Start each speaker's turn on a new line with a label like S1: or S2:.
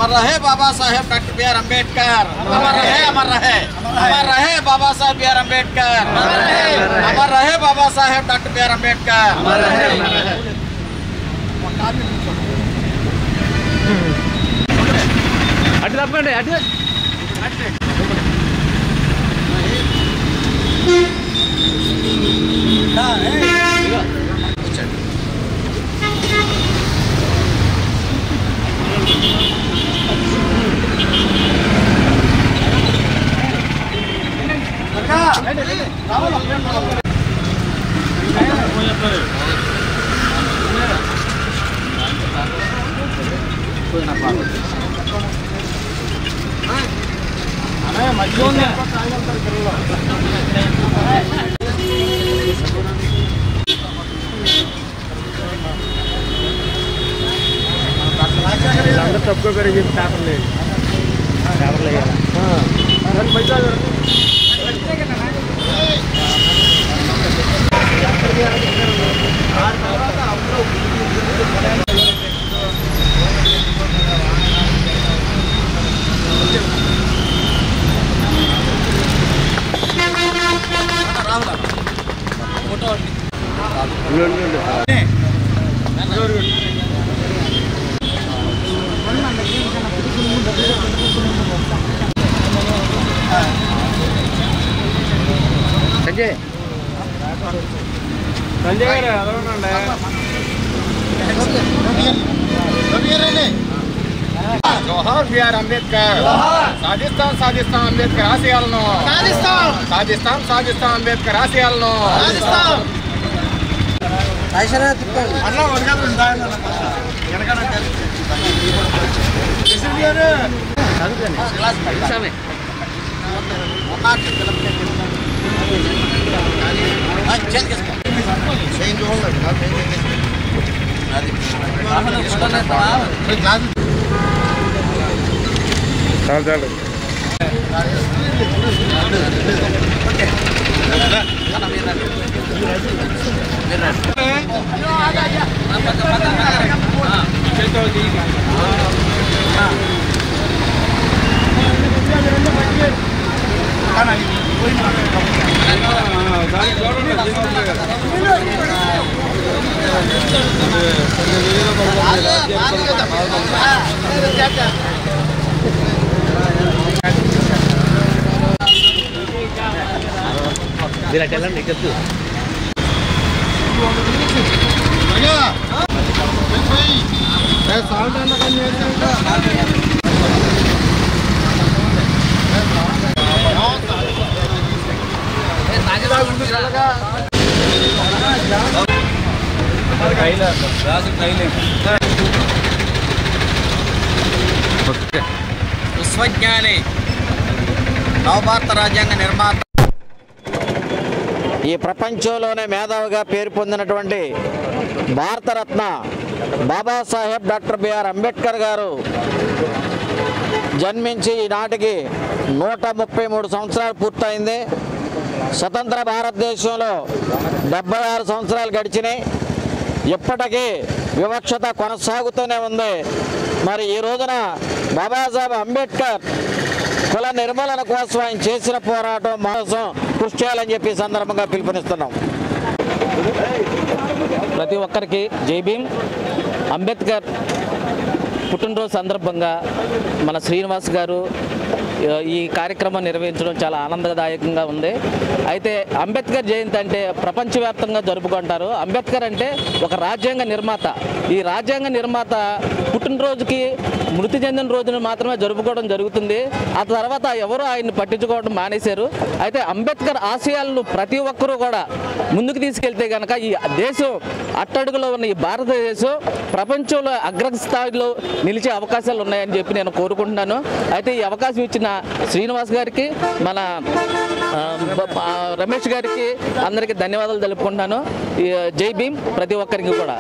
S1: अमर रहे Baba Saheb doctor B are Ambedkar. अमर रहे, अमर रहे, अमर रहे बाबा साहेब बी आर अम्बेडकर। अमर रहे Baba Saheb doctor B are Ambedkar.
S2: అటు తప్పండి అటు सबको करेंगे पेपर ले पैसा संजय संजय जोहार बी आर अंबेडकर। साजिस्तान साजिस्तान अंबेडकर आशयाలను साजिस्तान साजिस्तान अंबेडकर आशयाలను అన్న వదిలేకుండా వెనకన విశ్వజ్ఞాని నవభారత రాజ్యాంగ నిర్మాత ఈ ప్రపంచంలోనే మేధావిగా పేరు పొందినటువంటి భారతరత్న బాబాసాహెబ్ డాక్టర్ బిఆర్ అంబేద్కర్ గారు జన్మించి ఈనాటికి 133 సంవత్సరాలు పూర్తయింది. స్వతంత్ర భారతదేశంలో 76 సంవత్సరాలు గడిచినాయి. ఇప్పటికీ వివక్షత కొనసాగుతూనే ఉంది. మరి ఈ రోజున బాబాసాహెబ్ అంబేద్కర్ కుల నిర్మూలన కోసం ఆయన చేసిన పోరాటం కోసం కృషి చేయాలని చెప్పి సందర్భంగా పిలుపునిస్తున్నాం.
S3: ప్రతి ఒక్కరికి జై భీమ్. అంబేద్కర్ పుట్టినరోజు సందర్భంగా మన శ్రీనివాస్ గారు ఈ కార్యక్రమం నిర్వహించడం చాలా ఆనందదాయకంగా ఉంది. అయితే అంబేద్కర్ జయంతి అంటే ప్రపంచవ్యాప్తంగా జరుపుకుంటారు. అంబేద్కర్ అంటే ఒక రాజ్యాంగ నిర్మాత. ఈ రాజ్యాంగ నిర్మాత పుట్టినరోజుకి మృతి చెందిన రోజున మాత్రమే జరుపుకోవడం జరుగుతుంది. ఆ తర్వాత ఎవరు ఆయన్ని పట్టించుకోవడం మానేశారు. అయితే అంబేద్కర్ ఆశయాలను ప్రతి ఒక్కరూ కూడా ముందుకు తీసుకెళ్తే కనుక ఈ దేశం అట్టడుగులో ఉన్న ఈ భారతదేశం ప్రపంచంలో అగ్రస్థాయిలో నిలిచే అవకాశాలు ఉన్నాయని చెప్పి నేను కోరుకుంటున్నాను. అయితే ఈ అవకాశం ఇచ్చిన శ్రీనివాస్ గారికి, మన రమేష్ గారికి అందరికీ ధన్యవాదాలు తెలుపుకుంటున్నాను. జై భీమ్ ప్రతి ఒక్కరికి కూడా.